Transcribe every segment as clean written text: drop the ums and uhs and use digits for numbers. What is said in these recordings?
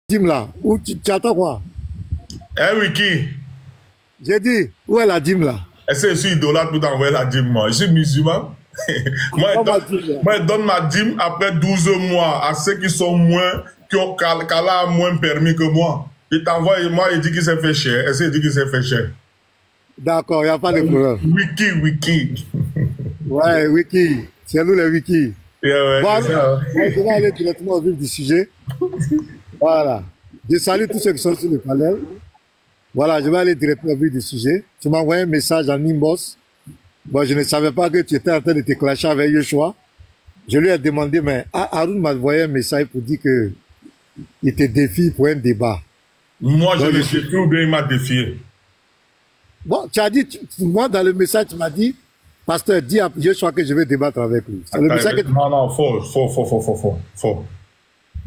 dîme là. Où tu attends quoi? Eh, Wiki. J'ai dit, où est la dîme là? Est-ce que je suis idolâtre pour t'envoyer la dîme, moi? Je suis musulman. Moi, je donne ma dîme après 12 mois à ceux qui sont moins, qu'Allah a moins permis que moi. Il t'envoie, moi, il dit qu'il s'est fait cher. Est-ce qu'il dit qu'il s'est fait cher? D'accord, il n'y a pas de problème. Wiki. Ouais, Wiki. C'est nous les Wiki. Yeah, ouais, voilà, je vais aller directement au vif du sujet. Voilà. Je salue tous ceux qui sont sur le panel. Voilà, je vais aller directement au vif du sujet. Tu m'as envoyé un message en inbox. Bon, je ne savais pas que tu étais en train de te clasher avec Yoshua. Je lui ai demandé, mais Haroun m'a envoyé un message pour dire qu'il te défie pour un débat. Moi, je l'ai défié ou bien il m'a défié. Bon, tu as dit, moi, dans le message, tu m'as dit, pasteur, dis à Yoshua que je vais débattre avec lui. Attends, le message que tu... Non, faux.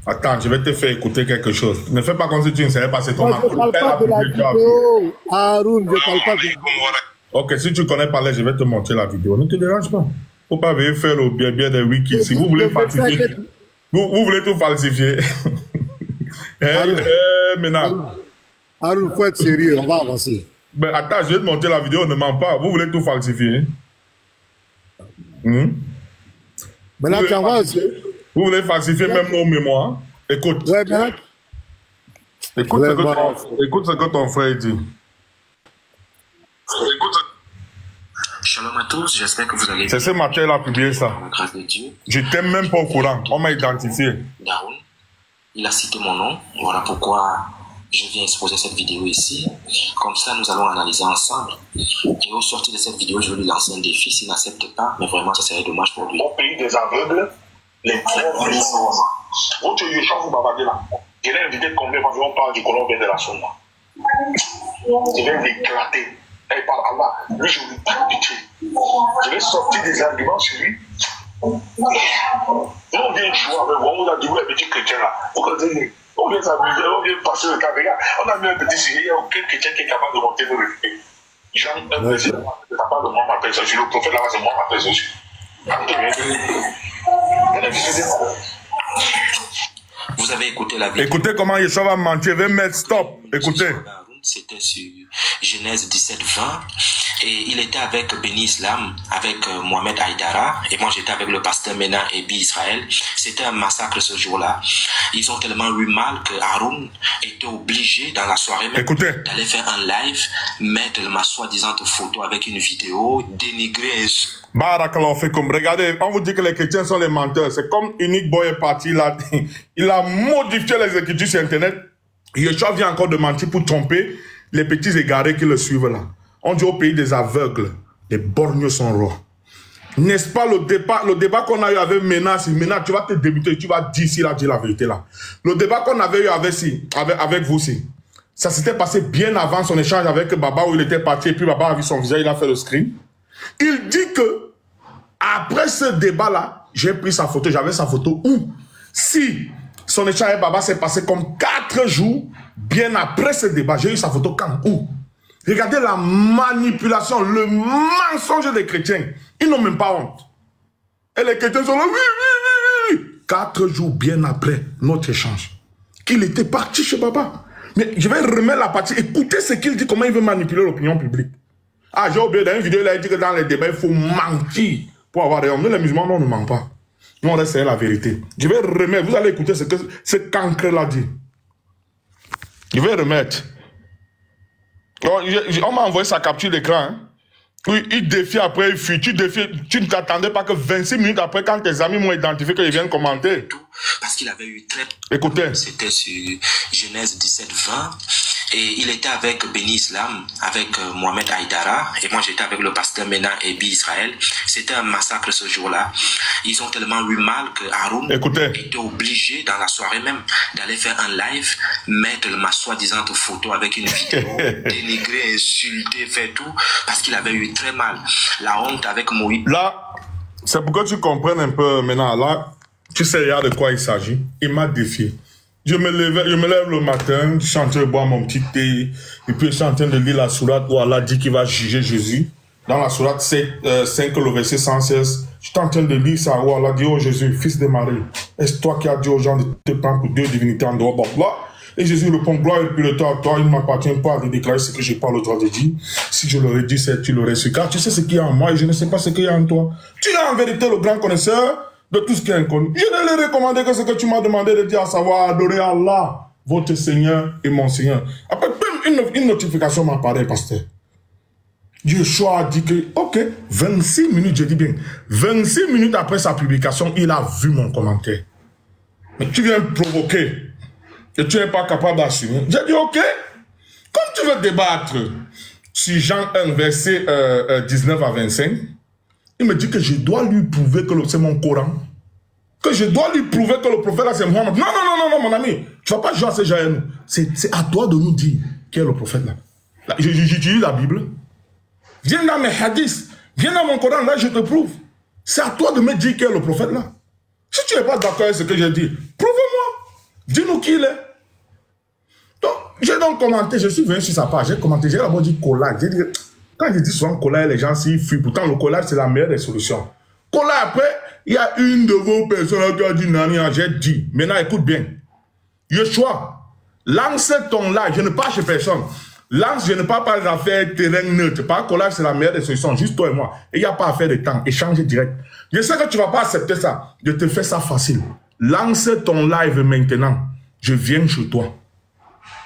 Attends, je vais te faire écouter quelque chose. Ne fais pas comme si tu ne savais pas, c'est ton appel. Je ne parle pas de la vidéo. Haroun, je ne parle pas de la vidéo. Ok, si tu connais parler, je vais te montrer la vidéo. Ne te dérange pas. Faut pas venir faire le bien des wikis. Si vous voulez falsifier, vous voulez tout falsifier. Maintenant. Haroun, faut être sérieux, on va avancer. Ben attends, je vais te montrer la vidéo, ne mens pas. Vous voulez tout falsifier. Maintenant, tu envoies aussi. Vous voulez falsifier même nos mémoires. Écoute. Ouais, ben... Écoute ce que ton frère dit. Shalom à tous, j'espère que vous allez. C'est ce matin il a publié ça. Grâce de Dieu. Je t'aime même pas au courant. On m'a identifié. Haroun, il a cité mon nom. Voilà pourquoi je viens exposer cette vidéo ici. Comme ça, nous allons analyser ensemble. Et au sortir de cette vidéo, je vais lui lancer un défi. S'il n'accepte pas, mais vraiment, ça serait dommage pour lui. Au pays des aveugles, les traits en ligne. Où tu es, vous bavardez là. Je l'ai invité combien quand on parle du Colombien de la Sonde. Je vais l'éclater. Il parle Allah. Lui, je ne lui pas pitié. Je vais sortir des arguments sur lui. Nous, on vient jouer avec vous. On a dit, oui, les petits chrétiens là. On vient s'amuser, on vient passer le cas. Regarde, on a mis un petit sujet. Il n'y a aucun chrétien qui est capable de monter nos réfugiés. Jean, un président, c'est pas de moi, ma personne. Le prophète là, c'est moi, ma personne. Vous avez écouté la vidéo. Écoutez comment Yeshua va mentir. Je vais mettre stop. Écoutez. C'était sur Genèse 17-20 et il était avec Béni Islam, avec Mohamed Aïdara et moi j'étais avec le pasteur Mena et Bi Israël. C'était un massacre ce jour-là. Ils ont tellement eu mal que Haroun était obligé dans la soirée même d'aller faire un live, mettre ma soi-disant photo avec une vidéo, dénigrer. Barakallahu fikum. Regardez, on vous dit que les chrétiens sont les menteurs. C'est comme Unique Boy est parti là. Il a modifié les écritures sur Internet. Yeshua vient encore de mentir pour tromper les petits égarés qui le suivent là. On dit au pays des aveugles, les borgnes sont rois. N'est-ce pas le débat qu'on a eu avec Mena, tu vas te débuter, tu vas dire s'il a dit la vérité là. Le débat qu'on avait eu avec vous, ça s'était passé bien avant son échange avec Baba où il était parti et puis Baba a vu son visage, il a fait le screen. Il dit que après ce débat là, j'ai pris sa photo, j'avais sa photo où si son échange avec Baba s'est passé comme 4 jours, bien après ce débat. J'ai eu sa photo quand? Où? Regardez la manipulation, le mensonge des chrétiens. Ils n'ont même pas honte. Et les chrétiens sont là, oui. 4 jours bien après notre échange. Qu'il était parti chez Baba. Mais je vais remettre la partie. Écoutez ce qu'il dit, comment il veut manipuler l'opinion publique. Ah, j'ai oublié, dans une vidéo, il a dit que dans les débats, il faut mentir pour avoir raison. Nous, les musulmans, non, on ne ment pas. Nous, on reste la vérité. Je vais remettre, vous allez écouter ce cancre l'a dit. Je vais remettre. On m'a envoyé sa capture d'écran. Hein. Oui, il défie après, il fuit. Tu ne t'attendais pas que 26 minutes après, quand tes amis m'ont identifié, qu'ils viennent commenter. Parce qu'il avait eu très... Écoutez. C'était sur Genèse 17-20. Et il était avec Béni Islam, avec Mohamed Aïdara, et moi j'étais avec le pasteur Mena et Bi Israël. C'était un massacre ce jour-là. Ils ont tellement eu mal que Haroun était obligé dans la soirée même d'aller faire un live, mettre ma soi-disant photo avec une vidéo, dénigrer, insulter, faire tout, parce qu'il avait eu très mal. La honte avec Moïse. Là, c'est pour que tu comprennes un peu maintenant. Là, tu sais de quoi il s'agit. Il m'a défié. Je me lève le matin, je suis en train de boire mon petit thé, et puis je suis en train de lire la sourate où Allah dit qu'il va juger Jésus. Dans la sourate 5, le verset 116, je suis en train de lire ça où Allah dit, oh Jésus, fils de Marie, est-ce toi qui as dit aux gens de te prendre pour deux divinités en dehors d'Allah? Et Jésus répond, gloire et pureté à toi, il ne m'appartient pas de déclarer ce que j'ai pas le droit de dire. Si je l'aurais dit, tu l'aurais su, car tu sais ce qu'il y a en moi et je ne sais pas ce qu'il y a en toi. Tu es en vérité le grand connaisseur de tout ce qui est inconnu. Je ne l'ai recommandé que ce que tu m'as demandé de dire, à savoir adorer Allah, votre Seigneur et mon Seigneur. Après, une notification m'apparaît, pasteur. Yeshua a dit que, ok, 26 minutes, je dis bien, 26 minutes après sa publication, il a vu mon commentaire. Mais tu viens me provoquer et tu n'es pas capable d'assumer. J'ai dit, ok, comme tu veux débattre sur Jean 1, verset 19 à 25, il me dit que je dois lui prouver que c'est mon Coran. Que je dois lui prouver que le prophète là c'est Mohammed. Non, non, non, non, mon ami. Tu ne vas pas jouer à ces gens. C'est à toi de nous dire qui est le prophète là. J'utilise la Bible. Viens dans mes hadiths. Viens dans mon Coran. Là, je te prouve. C'est à toi de me dire qui est le prophète là. Si tu n'es pas d'accord avec ce que j'ai dit, prouve-moi. Dis-nous qui il est. Donc, j'ai donc commenté. Je suis venu sur sa page. J'ai commenté. J'ai d'abord dit collage. J'ai dit, quand je dis souvent collage, les gens s'y fuient. Pourtant, le collage, c'est la meilleure des solutions. Collage, après, il y a une de vos personnes qui a dit Nania, j'ai dit. Maintenant, écoute bien. Yeshua, lance ton live. Je ne parle chez personne. Lance, je ne parle pas d'affaires terrain neutre. Par collage, c'est la meilleure des solutions. Juste toi et moi. Et il n'y a pas à faire de temps. Échange direct. Je sais que tu ne vas pas accepter ça. Je te fais ça facile. Lance ton live maintenant. Je viens chez toi.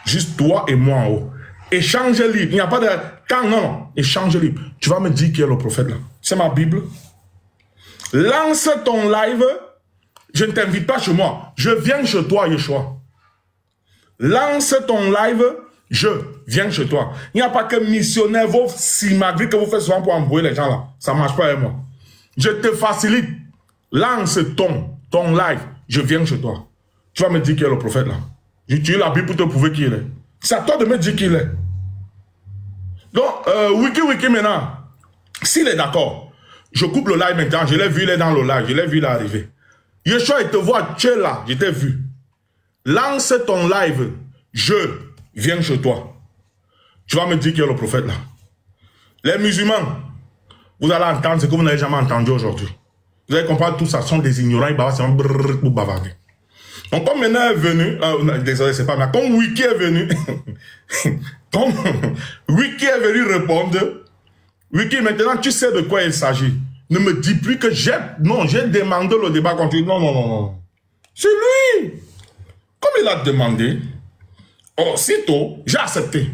Juste toi et moi en haut. Échange libre. Il n'y a pas de temps. Non, non. Échange libre. Tu vas me dire qui est le prophète là. C'est ma Bible. Lance ton live. Je ne t'invite pas chez moi. Je viens chez toi, Yeshua. Lance ton live. Je viens chez toi. Il n'y a pas que missionnaire, vos simagris que vous faites souvent pour envoyer les gens là. Ça ne marche pas avec moi. Je te facilite. Lance ton live. Je viens chez toi. Tu vas me dire qui est le prophète là. J'utilise la Bible pour te prouver qui il est. C'est à toi de me dire qui il est. Donc, Wiki maintenant, s'il est d'accord, je coupe le live maintenant. Je l'ai vu, il est dans le live. Je l'ai vu, il est arrivé. Yeshua, il te voit, tu es là. Je t'ai vu. Lance ton live. Je viens chez toi. Tu vas me dire qui est le prophète là. Les musulmans, vous allez entendre ce que vous n'avez jamais entendu aujourd'hui. Vous allez comprendre tout ça. Ce sont des ignorants. Ils bavarent pour bavarder. Donc, comme maintenant est venu, désolé, c'est pas mal. Comme Wiki est venu, comme Wiki est venu répondre, Wiki, maintenant, tu sais de quoi il s'agit. Ne me dis plus que j'ai demandé le débat contre lui. Non, non, non, non. C'est lui. Comme il a demandé, aussitôt, j'ai accepté.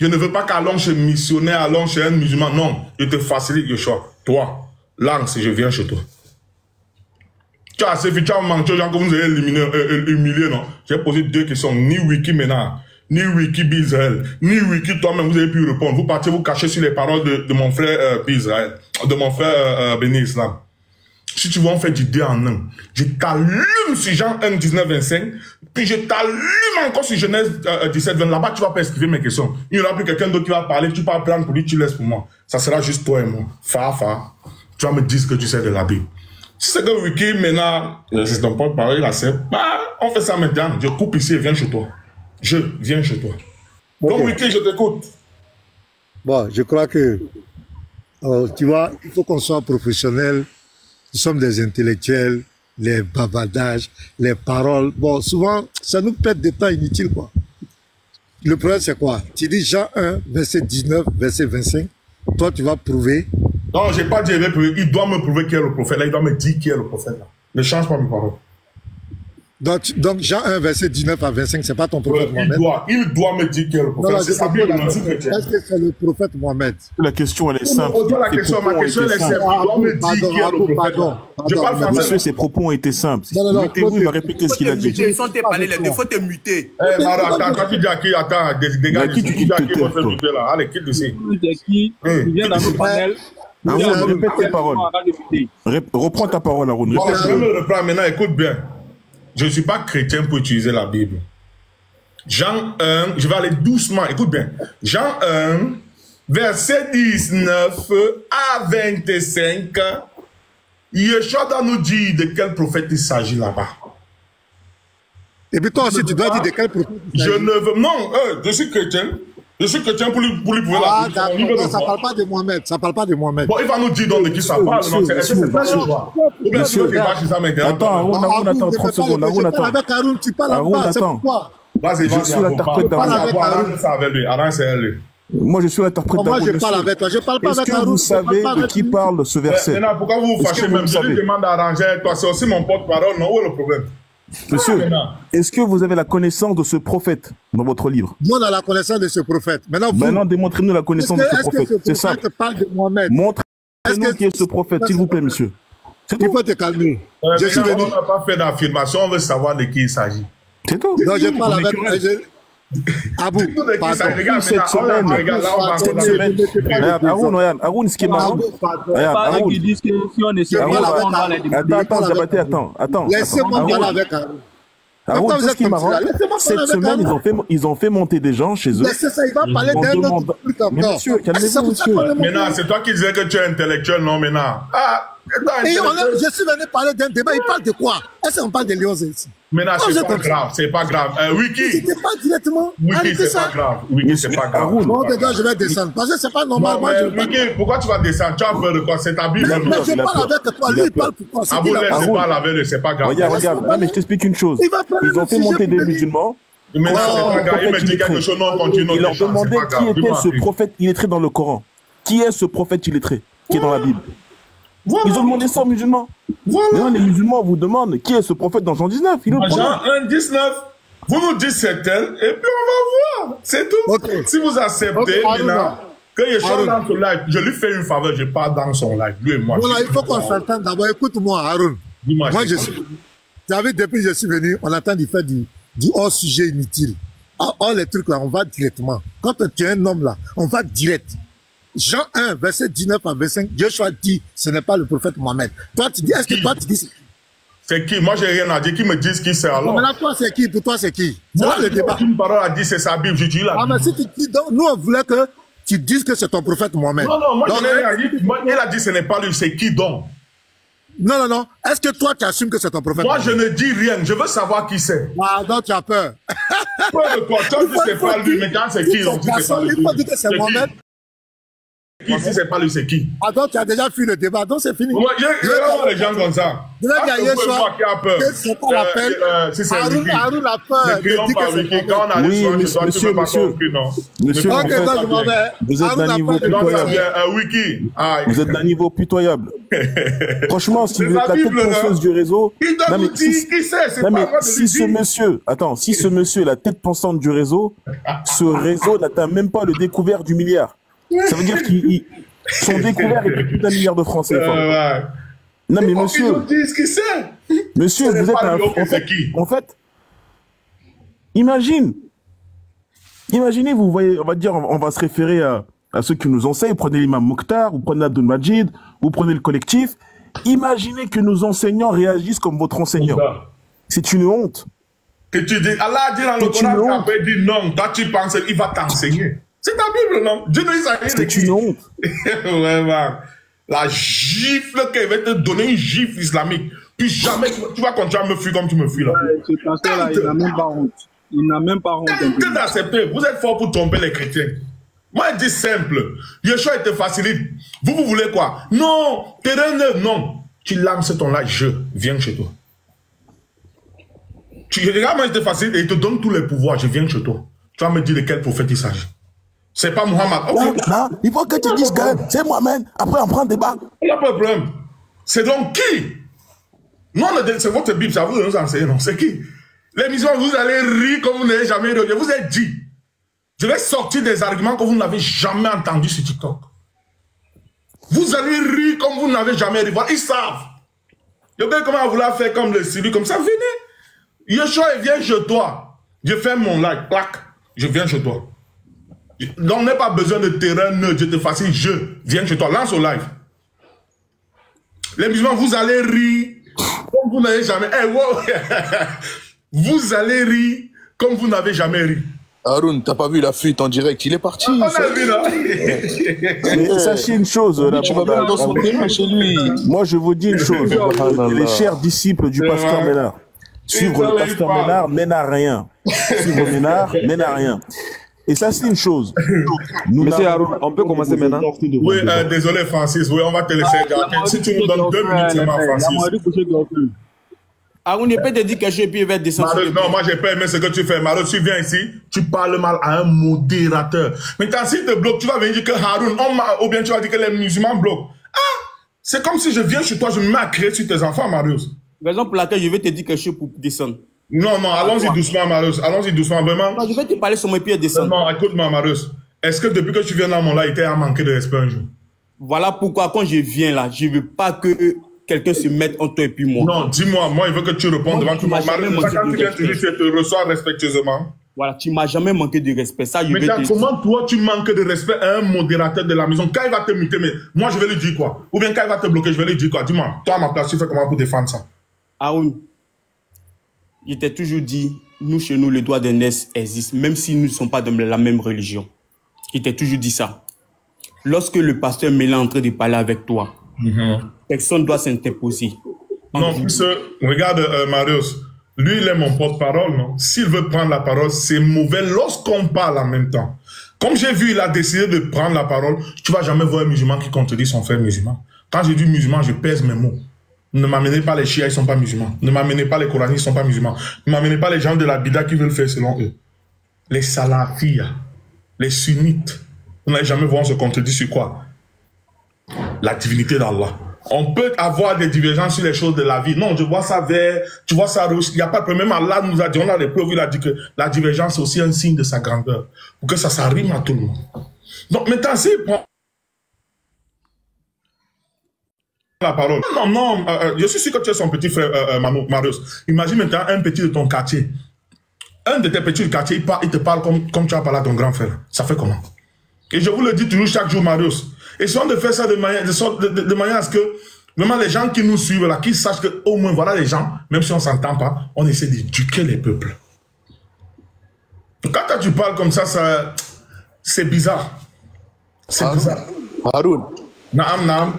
Je ne veux pas qu'allons chez missionnaire, allons chez un musulman. Non, je te facilite le choix. Toi, lance, je viens chez toi. Tu as assez vite, tu as menti aux gens que vous avez humilié, non? J'ai posé 2 questions. Ni Wiki maintenant, ni Wiki Bizrael, ni Wiki toi-même, vous avez pu répondre. Vous partez vous cacher sur les paroles de mon frère Bizrael, de mon frère Béni Islam. Si tu veux en faire du 2 en 1, je t'allume sur Jean 1, 19, 25, puis je t'allume encore sur Genèse 17, 20. Là-bas, tu vas pas esquiver mes questions. Il n'y aura plus quelqu'un d'autre qui va parler, tu vas prendre pour lui, tu laisses pour moi. Ça sera juste toi et moi. Tu vas me dire ce que tu sais de la Bible. Si c'est que Wiki, maintenant, c'est ton porte-parole, il accepte, bah, on fait ça maintenant. Je coupe ici et viens chez toi. Je viens chez toi. Okay. Donc, Wiki, je t'écoute. Bon, je crois que, tu vois, il faut qu'on soit professionnel. Nous sommes des intellectuels, les bavardages, les paroles. Bon, souvent, ça nous perd des temps inutiles, quoi. Le problème, c'est quoi? Tu dis Jean 1, verset 19, verset 25. Toi, tu vas prouver. Non, je n'ai pas dit, il doit me prouver qui est le prophète. Là, il doit me dire qui est le prophète. Là. Ne change pas mes paroles. Donc, Jean 1, verset 19 à 25, ce n'est pas ton prophète Mohamed. Il doit me dire qui est le prophète. C'est sa Bible, est-ce que c'est le prophète Mohamed? La question, elle est simple. Ma question, elle est simple. Il doit me dire qui est le prophète. Je parle français. Monsieur, ses propos ont été simples. Mettez-vous, il va répéter ce qu'il a dit. Il faut te muter. Eh, Mara, attends, tu dis à qui? Attends, dégage. Qui tu dis à qui il faut te muter là? Allez, quitte ici. Il vient dans le panel. Haroun, répète tes paroles. Reprends ta parole, Haroun. Je me reprends maintenant, écoute bien. Je ne suis pas chrétien pour utiliser la Bible. Jean 1, je vais aller doucement, écoute bien. Jean 1, verset 19 à 25, Yeshua doit nous dire de quel prophète il s'agit là-bas. Et puis toi aussi, tu dois dire de quel prophète il s'agit. Je ne veux... Non, je suis chrétien. Je suis chrétien pour lui prouver la Bible. Ça ne parle pas de Mohamed. Ça parle pas de Mohamed. Bon, il va nous dire donc de qui ça parle. Est-ce que c'est pas le choix? Ou bien tu veux que je ça maintenant? Attends, Haroun, attends 30 secondes. Haroun, attends. Avec Haroun, tu parles en bas, c'est pourquoi? Vas-y, Je suis l'interprète d'Haroun. Arrange ça avec lui. Arrange ça avec lui. Moi, je suis l'interprète d'Haroun. Moi, je parle avec toi. Je parle pas avec Est-ce que Haroun. vous savez de qui parle ce verset? Maintenant, pourquoi vous vous fâchez même? Je lui demande d'arranger avec toi. C'est aussi mon porte-parole. Non, où est le problème? Monsieur, est-ce que vous avez la connaissance de ce prophète dans votre livre? Nous, on a la connaissance de ce prophète. Maintenant, démontrez-nous la connaissance de ce prophète. C'est ça. Montrez-nous qui est ce prophète, s'il vous plaît, monsieur. Il faut te calmer. Je suis venu. On n'a pas fait d'affirmation. On veut savoir de qui il s'agit. C'est tout. Non, je parle avec Abou. Regarde, cette semaine. Haroun, ce qui est marrant. Haroun, qui disent que si on essaie attends. Laissez-moi parler avec Haroun. Haroun, ce qui est marrant, cette semaine, ils ont fait monter des gens chez eux. Laissez ça, il va parler d'un autre truc encore. Mais monsieur, calmez-vous, monsieur. Maintenant, c'est toi qui disais que tu es intellectuel, non, maintenant. Et je suis venu parler d'un débat, il parle de quoi? Est-ce qu'on parle de Lyon ici? Maintenant, c'est pas grave. Wiki. C'était pas directement. Wiki, c'est pas grave. Wiki, c'est pas grave. Bon, dedans, je vais descendre. Parce que c'est pas normal. Wiki, pourquoi tu vas descendre? Tu as peur de quoi? C'est ta Bible. Mais je parle avec toi. Lui, il parle pour quoi? Abou, laisse pas la veille, c'est pas grave. Regarde. Non, mais je t'explique une chose. Ils ont fait monter des musulmans. Mais non, c'est pas grave. Il me dit quelque chose, non, continue. Ils leur demandaient qui était ce prophète illettré dans le Coran. Qui est ce prophète illettré qui est dans la Bible? Ils ont demandé ça aux musulmans. Maintenant, les musulmans vous demandent qui est ce prophète dans Jean 19. Jean 1, 19. Vous nous dites c'est tel, et puis on va voir. C'est tout. Si vous acceptez maintenant que Yeshua dans son live, je lui fais une faveur, je pars dans son live. Lui et moi. Voilà, il faut qu'on s'entende d'abord. Écoute-moi, Haroun. Moi, je suis. Vous savez, depuis que je suis venu, on attend de faire du hors-sujet inutile. Or, les trucs là, on va directement. Quand tu es un homme là, on va direct. Jean 1, verset 19 à 25, Joshua dit, ce n'est pas le prophète Mohamed. Toi, tu dis, est-ce que toi, tu dis c'est qui? Moi, j'ai rien à dire. Qui me dit qui c'est alors? Non, mais là, toi, c'est qui? Pour toi, c'est qui? C'est là le débat. Une parole a dit, c'est sa Bible. Je dis là. Ah, mais si tu dis, donc, nous, on voulait que tu dises que c'est ton prophète Mohamed. Non, moi, je n'ai rien dit. Il a dit, ce n'est pas lui. C'est qui donc? Non. Est-ce que toi, tu assumes que c'est ton prophète? Moi, je ne dis rien. Je veux savoir qui c'est. Ah, donc tu as peur. Peur de quoi? Tu dis, c'est pas lui. Mais quand c'est qui? On dit, c'est pas lui. Il faut dire que c'est Mohamed. Qui, si c'est pas lui, c'est qui? Ah, donc tu as déjà fui le débat, donc c'est fini. Moi, je vais voir les gens comme ça. Je vais gagner soir. C'est pas la peine. Si c'est Haroun a peur. Ne crions pas, Wiki. Quand on a des soins, je dois tu veux pas compris, non? Monsieur, vous êtes d'un niveau pitoyable. Wiki. Vous êtes d'un niveau pitoyable. Franchement, si vous êtes la tête penseuse du réseau. Il doit nous dire qui c'est, c'est pas moi de si ce monsieur est la tête pensante du réseau, ce réseau n'atteint même pas le découvert du milliard. Ça veut dire qu'ils sont découverts et plus d'1 milliard de francs CFA. Non mais monsieur, monsieur, vous êtes un... En fait, imaginez, vous voyez, on va dire, on va se référer à ceux qui nous enseignent. Prenez l'imam Mokhtar, vous prenez Abdul Majid, vous prenez le collectif. Imaginez que nos enseignants réagissent comme votre enseignant. C'est une honte. Que tu dis, Allah a dit dans le Coran, tu peux dire non, toi tu penses qu'il va t'enseigner. C'est ta Bible, non? Dieu nous a dit. C'est une honte. Ouais, man. La gifle qu'il va te donner, une gifle islamique. Puis jamais, tu vas continuer à me fuir comme tu me fuis là. Ce pasteur-là, il n'a même pas honte. Il n'a même pas honte. Que d'accepter. Vous êtes fort pour tromper les chrétiens. Moi, je dis simple. Yeshua te facilite. Vous voulez quoi? Non. Terrain neuf, non. Tu lances ton là, je viens chez toi. Tu regardes, moi, je te facilite et il te donne tous les pouvoirs. Je viens chez toi. Tu vas me dire de quel prophète il s'agit. C'est pas Mohamed. Non, il faut que tu dises que c'est Mohamed. Après, on prend le débat. Il n'y a pas de problème. C'est donc qui? Non, c'est votre Bible, ça vous nous enseigne, non? C'est qui? Les musulmans, vous allez rire comme vous n'avez jamais ri. Je vous ai dit. Je vais sortir des arguments que vous n'avez jamais entendus sur TikTok. Vous allez rire comme vous n'avez jamais ri. Voilà, ils savent. Je vais comment vouloir faire comme le Syrie, comme ça. Venez. Yeshua, viens chez toi. Je fais mon like, clac. Je viens chez toi. Donc, on n'a pas besoin de terrain neutre, je te facilite, je viens chez toi, lance au live. Les musulmans, vous allez rire comme vous n'avez jamais... Hey, wow. Vous allez rire comme vous n'avez jamais ri. Haroun, t'as pas vu la fuite en direct, il est parti. On a vu là. Mais sachez une chose, tu vas bien dans son terrain chez lui. Moi je vous dis une chose, les chers disciples du pasteur Ménard, suivre le pasteur Ménard mène à rien. Suivre Ménard mène à rien. Et ça, c'est une chose. Monsieur Haroun, on peut commencer maintenant? Oui, désolé Francis, oui, on va te laisser garder. Si tu nous donnes 2 minutes, c'est ma Francis. Haroun, je peux te dire quelque chose et puis il va descendre. Non, moi, j'ai pas aimé ce que tu fais. Marius, tu viens ici, tu parles mal à un modérateur. Maintenant, s'il te bloque, tu vas venir dire que Haroun, ou bien tu vas dire que les musulmans bloquent. Ah! C'est comme si je viens chez toi, je me mets à crier sur tes enfants, Marius. Raison pour laquelle je vais te dire quelque chose pour descendre. Non, non, allons-y doucement, Marius. Allons-y doucement, vraiment. Non, je vais te parler sur mes pieds et descendre. Non, écoute-moi, Marius. Est-ce que depuis que tu viens dans mon live, il t'a manqué de respect un jour? Voilà pourquoi, quand je viens là, je ne veux pas que quelqu'un se mette entre toi et puis moi. Non, dis-moi, moi, il veut que tu répondes devant tout le monde. Marius, quand tu viens, tu dis, tu te reçois respectueusement. Voilà, tu ne m'as jamais manqué de respect. Ça, mais comment toi, tu manques de respect à un modérateur de la maison? Quand il va te muter, mais moi, je vais lui dire quoi? Ou bien quand il va te bloquer, je vais lui dire quoi? Dis-moi, toi, à ma place, tu fais comment pour défendre ça? Haroun, je t'ai toujours dit, nous, chez nous, les droits d'aînesse existent, même si nous ne sommes pas de la même religion. Je t'ai toujours dit ça. Lorsque le pasteur Mélan est en train de parler avec toi, personne ne doit s'interposer. Non, regarde, Marius, lui, il est mon porte-parole, non? S'il veut prendre la parole, c'est mauvais lorsqu'on parle en même temps. Comme j'ai vu, il a décidé de prendre la parole, tu ne vas jamais voir un musulman qui contredit son frère musulman. Quand j'ai dit musulman, je pèse mes mots. Ne m'amenez pas les chiites, ils ne sont pas musulmans. Ne m'amenez pas les coranistes, ils ne sont pas musulmans. Ne m'amenez pas les gens de la bida qui veulent faire selon eux. Les salafis, les sunnites, vous n'allez jamais voir on se contredit sur quoi? La divinité d'Allah. On peut avoir des divergences sur les choses de la vie. Non, je vois ça vert, tu vois ça rouge. Il n'y a pas de problème. Allah nous a dit, on a les preuves, il a dit que la divergence est aussi un signe de sa grandeur. Pour que ça rime à tout le monde. Donc maintenant, s'il prend la parole. Non, je suis sûr que tu es son petit frère, Marius. Imagine maintenant un petit de ton quartier. Un de tes petits du quartier, il te parle comme tu as parlé à ton grand frère. Ça fait comment? Et je vous le dis toujours chaque jour, Marius. Essayons de faire ça de manière à ce que vraiment les gens qui nous suivent, là, qu'ils sachent que au moins, voilà les gens, même si on ne s'entend pas, on essaie d'éduquer les peuples. Quand tu parles comme ça, c'est bizarre. C'est bizarre. Haroun. Naam.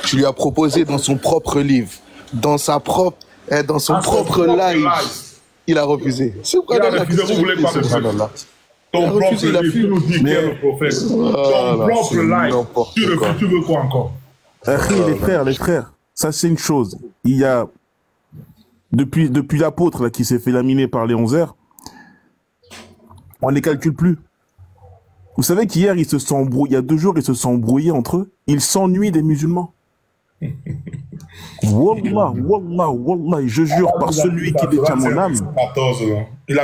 Tu lui as proposé dans son propre livre, dans son propre live, il a refusé. Il a refusé, vous voulez pas le ton propre livre, tu nous dis qui est le prophète. Ton propre live, tu veux quoi encore? Les frères, ça c'est une chose. Il y a, depuis l'apôtre qui s'est fait laminer par les 11 heures, on ne les calcule plus. Vous savez qu'hier, il y a 2 jours, ils se sont embrouillés entre eux. Ils s'ennuient des musulmans. Wallah, je jure par celui qui détient mon âme.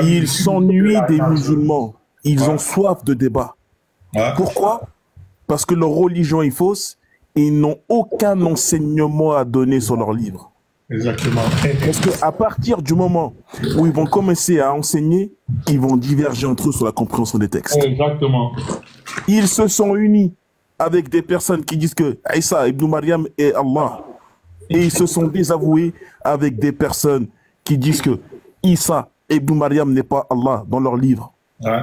Ils s'ennuient des musulmans. Ils ont soif de débat. Pourquoi? Parce que leur religion est fausse et ils n'ont aucun enseignement à donner sur leur livre. Exactement. Parce qu'à partir du moment où ils vont commencer à enseigner, ils vont diverger entre eux sur la compréhension des textes. Exactement. Ils se sont unis avec des personnes qui disent que Isa ibn Maryam est Allah. Et ils se sont désavoués avec des personnes qui disent que Isa ibn Maryam n'est pas Allah dans leur livre. Ouais.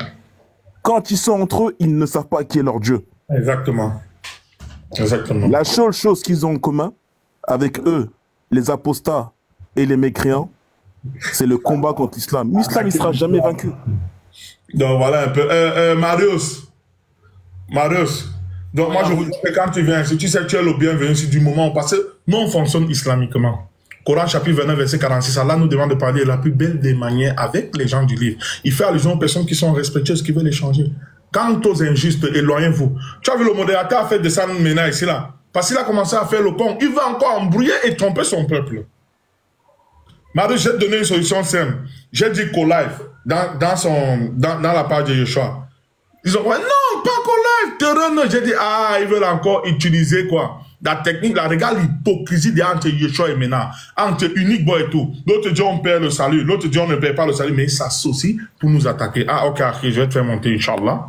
Quand ils sont entre eux, ils ne savent pas qui est leur Dieu. Exactement. Exactement. La seule chose qu'ils ont en commun avec eux, les apostats et les mécréants, c'est le combat contre l'islam. L'islam, il ne sera jamais vaincu. Donc voilà un peu. Marius. Donc moi je vous dis que quand tu viens ici, tu sais que tu es le bienvenu ici du moment parce que nous on fonctionne islamiquement. Coran chapitre 29 verset 46, Allah nous demande de parler de la plus belle des manières avec les gens du livre. Il fait allusion aux personnes qui sont respectueuses, qui veulent échanger. Quant aux injustes, éloignez-vous. Tu as vu le modérateur a fait descendre Ména ici là. Parce qu'il a commencé à faire le con. Il va encore embrouiller et tromper son peuple. Marius, j'ai donné une solution simple. J'ai dit qu'au live, dans la page de Yeshua, ils ont dit non, pas qu'au live. J'ai dit, ils veulent encore utiliser quoi? La technique, regarde l'hypocrisie entre Yeshua et Ména, entre Unique Boy et tout. L'autre dit on perd le salut, l'autre dit on ne perd pas le salut, mais ils s'associent pour nous attaquer. Ok, je vais te faire monter, Inch'Allah.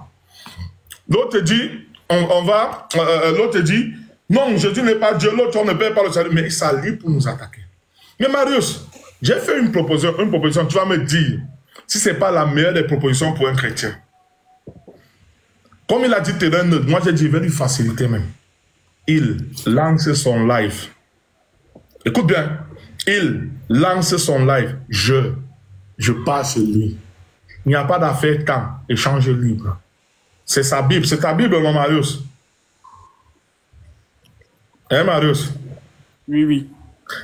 L'autre dit, l'autre dit, non, Jésus n'est pas Dieu, l'autre on ne perd pas le salut, mais ils s'allient pour nous attaquer. Mais Marius, j'ai fait une proposition, tu vas me dire si ce n'est pas la meilleure des propositions pour un chrétien. Comme il a dit Terrain, moi j'ai dit, il va lui faciliter même. Il lance son live. Écoute bien. Il lance son live. Je passe lui. Il n'y a pas d'affaire temps. Échange libre. C'est sa Bible. C'est ta Bible, mon Marius. Hein, Marius? Oui.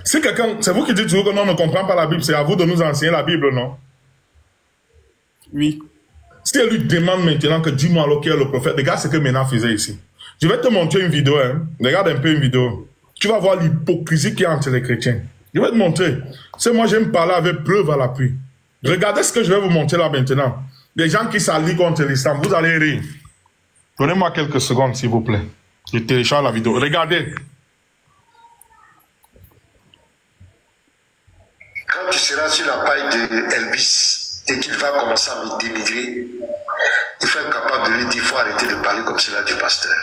Si quelqu'un, c'est vous qui dites toujours que non, on ne comprend pas la Bible, c'est à vous de nous enseigner la Bible, non? Oui. Si elle lui demande maintenant que dis-moi alors qui est le prophète, regarde ce que Ménan faisait ici. Je vais te montrer une vidéo, hein. Regarde un peu une vidéo. Tu vas voir l'hypocrisie qu'il y a entre les chrétiens. Je vais te montrer. C'est moi, j'aime parler avec preuve à l'appui. Regardez ce que je vais vous montrer là maintenant. Les gens qui s'allient contre l'islam, vous allez rire. Donnez-moi quelques secondes, s'il vous plaît. Je télécharge la vidéo. Regardez. Quand tu seras sur la paille de Elvis et qu'il va commencer à me dénigrer, il faut être capable de lui dire, il faut arrêter de parler comme cela du pasteur.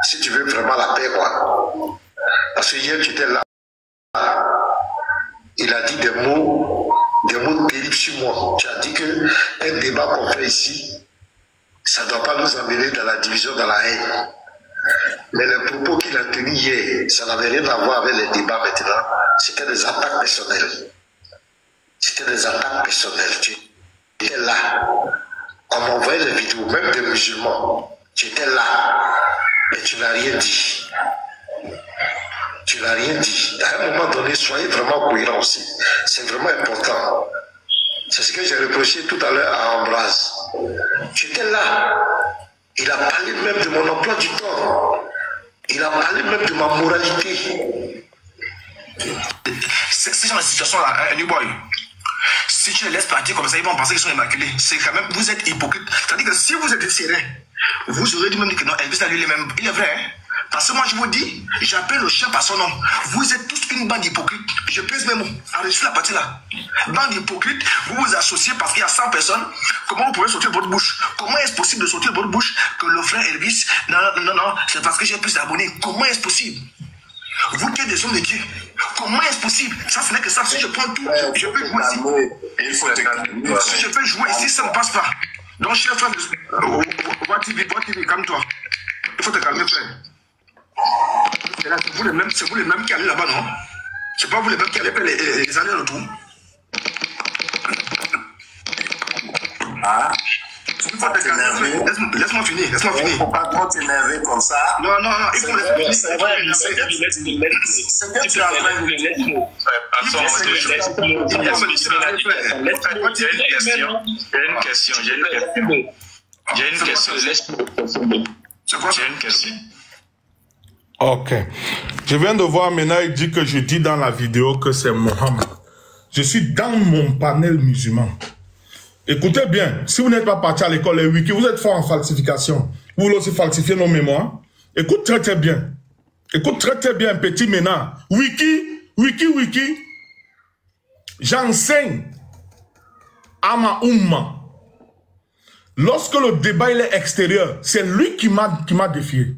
Si tu veux vraiment la paix, quoi. Parce que hier, tu étais là. Il a dit des mots terribles sur moi. Tu as dit qu'un débat qu'on fait ici, ça ne doit pas nous amener dans la division, dans la haine. Mais les propos qu'il a tenus hier, ça n'avait rien à voir avec les débats maintenant. C'était des attaques personnelles. C'était des attaques personnelles. Tu étais là. On m'envoyait les vidéos, même des musulmans. Tu étais là. Mais tu n'as rien dit. Tu n'as rien dit. À un moment donné, soyez vraiment cohérents aussi. C'est vraiment important. C'est ce que j'ai reproché tout à l'heure à Ambroise. Tu étais là. Il a parlé même de mon emploi du temps. Il a parlé même de ma moralité. C'est genre de situation-là, New Boy. Si tu les laisses partir comme ça, ils vont penser qu'ils sont immaculés. C'est quand même, vous êtes hypocrite. C'est-à-dire que si vous êtes serein, vous aurez dit même que non, Elvis a lui les mêmes. Il est vrai, hein? Parce que moi je vous dis, j'appelle le chien par son nom. Vous êtes tous une bande d'hypocrites. Je pèse mes mots. Arrêtez la partie là. Bande d'hypocrites, vous vous associez parce qu'il y a 100 personnes. Comment vous pouvez sortir de votre bouche? Comment est-ce possible de sortir de votre bouche que le frère Elvis, non, c'est parce que j'ai plus d'abonnés. Comment est-ce possible? Vous qui êtes des hommes de Dieu, comment est-ce possible? Ça, ce n'est que ça. Si je prends tout, je peux jouer ici. Si je peux jouer ici, ça ne passe pas. Donc, cher frère, TV, calme-toi. Il faut te calmer, frère. C'est vous les mêmes qui allez là-bas, non? C'est pas vous les mêmes qui allez faire les allers-retours. Ah. Laisse-moi finir. Il ne faut pas trop t'énerver comme ça. Non, il faut laisser. C'est vrai, c'est que tu as J'ai une question. Ok. Je viens de voir maintenant, il dit que je dis dans la vidéo que c'est Mohammed. Je suis dans mon panel musulman. Écoutez bien, si vous n'êtes pas parti à l'école, les wiki, vous êtes fort en falsification. Vous voulez aussi falsifier nos mémoires. Écoute très bien. Écoute très bien, petit Ménard. Wiki. J'enseigne à ma Oumma. Lorsque le débat il est extérieur, c'est lui qui m'a défié.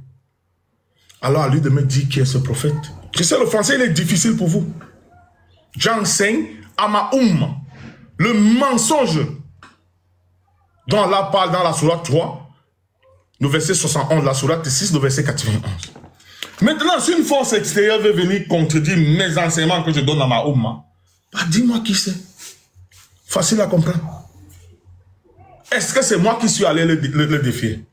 Alors à lui de me dire qui est ce prophète. Je sais, le français il est difficile pour vous. J'enseigne à ma Oumma. Le mensonge dont Allah parle dans la sourate 3, le verset 71, la sourate 6, le verset 91. Maintenant, si une force extérieure veut venir contredire mes enseignements que je donne à ma Oumma, bah dis-moi qui c'est. Facile à comprendre. Est-ce que c'est moi qui suis allé le défier?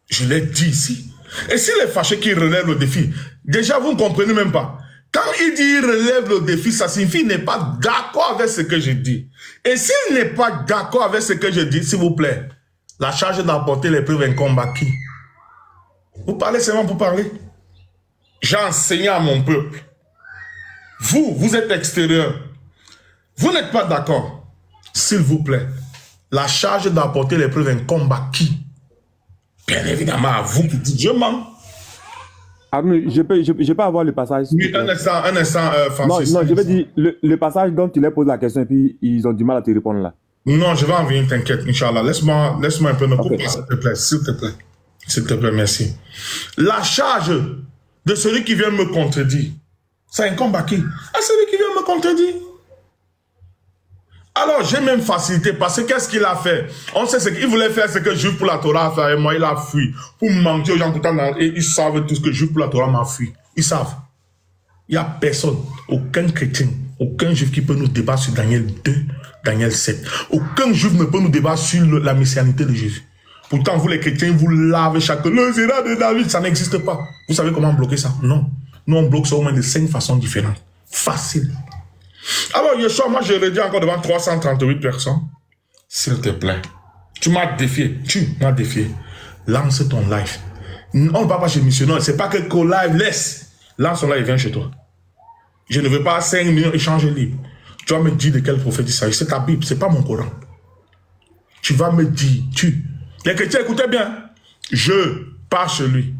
Je l'ai dit ici. Et s'il est fâché qu'il relève le défi, déjà vous ne comprenez même pas. Quand il dit il relève le défi, ça signifie qu'il n'est pas d'accord avec ce que je dis. Et s'il n'est pas d'accord avec ce que je dis, s'il vous plaît, la charge d'apporter les preuves incombe à qui? Vous parlez seulement pour parler. J'ai enseigné à mon peuple. Vous êtes extérieur. Vous n'êtes pas d'accord. S'il vous plaît, la charge d'apporter les preuves incombe à qui? Bien évidemment à vous qui dites je mens. Ah, mais je peux avoir le passage. Oui, un instant, Francis. Non, je veux dire, le passage dont tu leur poses la question et puis ils ont du mal à te répondre là. Non, je vais en venir, t'inquiète, Inch'Allah. Laisse-moi un peu me couper, s'il te plaît, s'il te plaît. S'il te plaît, merci. La charge de celui qui vient me contredire, ça incombe à qui? À celui qui vient me contredire. Alors, j'ai même facilité parce que qu'est-ce qu'il a fait? On sait ce qu'il voulait faire, ce que Juif pour la Torah a fait, et moi, il a fui. Pour mentir aux gens, et ils savent tout ce que Juif pour la Torah m'a fui. Ils savent. Il n'y a personne, aucun chrétien, aucun Juif qui peut nous débattre sur Daniel 2, Daniel 7. Aucun Juif ne peut nous débattre sur la messianité de Jésus. Pourtant, vous les chrétiens, vous lavez chaque... Le Zéra de David, ça n'existe pas. Vous savez comment bloquer ça? Non. Nous, on bloque ça au moins de 5 façons différentes. Facile. Alors, Yeshua, moi, je le dis encore devant 338 personnes. S'il te plaît, tu m'as défié. Lance ton live. On ne va pas chez missionnaire. C'est pas que live laisse. Lance ton live, viens chez toi. Je ne veux pas 5 millions échanger libre. Tu vas me dire de quel prophète il s'agit. C'est ta Bible, c'est pas mon Coran. Tu vas me dire, les chrétiens, écoutez bien. Je pars chez lui.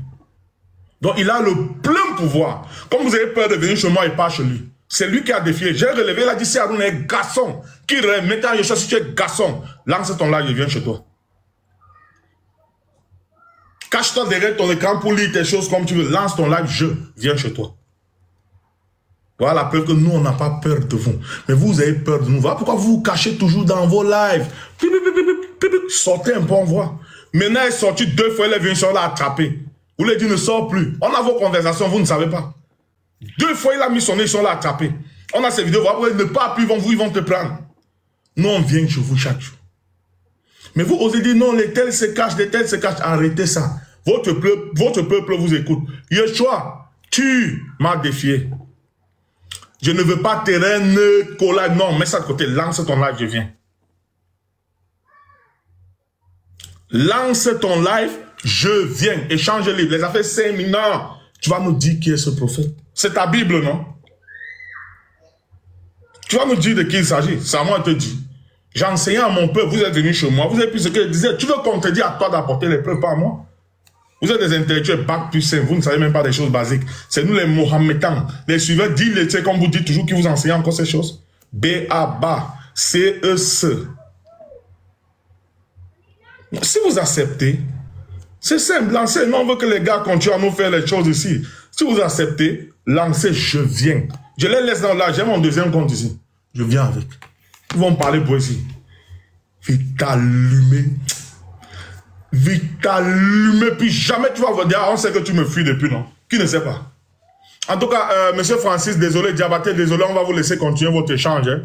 Donc, il a le plein pouvoir. Comme vous avez peur de venir chez moi, il part chez lui. C'est lui qui a défié. J'ai relevé, il a dit, si Aaron est garçon, qui remet en Yeshua, si tu es garçon, lance ton live, je viens chez toi. Cache-toi derrière ton écran pour lire tes choses comme tu veux. Lance ton live, je viens chez toi. Voilà la preuve que nous, on n'a pas peur de vous. Mais vous avez peur de nous. Voilà pourquoi vous vous cachez toujours dans vos lives. Sortez un peu, on voit. Maintenant, elle est sortie 2 fois, elle est venue sur l'attraper. Vous lui dites, ne sort plus. On a vos conversations, vous ne savez pas. 2 fois, il a mis son nez, ils sont là attrapés. On a ces vidéos, vous ne pas appuyer, ils vont te prendre. Nous, on vient chez vous chaque jour. Mais vous osez dire, non, les tels se cachent, les tels se cachent. Arrêtez ça. Votre peuple vous écoute. Yeshua, tu m'as défié. Je ne veux pas terrain neutre, collage. Non, mets ça de côté. Lance ton live, je viens. Lance ton live, je viens. Échange les livres. Les affaires 5 minutes. Tu vas nous dire qui est ce prophète. C'est ta Bible, non? Tu vas nous dire de qui il s'agit. C'est à moi de te dire. J'ai enseigné à mon peuple. Vous êtes venus chez moi. Vous avez pu ce qu'il disait. Tu veux qu'on te dise à toi d'apporter les preuves, pas à moi? Vous êtes des intellectuels bac plus 5. Vous ne savez même pas des choses basiques. C'est nous les Mohammedans. Les suivants, dis-le, comme vous dites toujours, qui vous enseignent encore ces choses. B-A-B-A. C-E-C. Si vous acceptez, c'est simple, lancez. Non, on veut que les gars continuent à nous faire les choses ici. Si vous acceptez, lancez, je viens. Je les laisse dans là, j'ai mon deuxième compte ici. Je viens avec. Ils vont me parler poésie. Vite t'allumer. Vite t'allumer. Puis jamais tu vas vous dire, on sait que tu me fuis depuis, non? Qui ne sait pas? En tout cas, monsieur Francis, désolé, Diabaté, désolé, on va vous laisser continuer votre échange. Hein?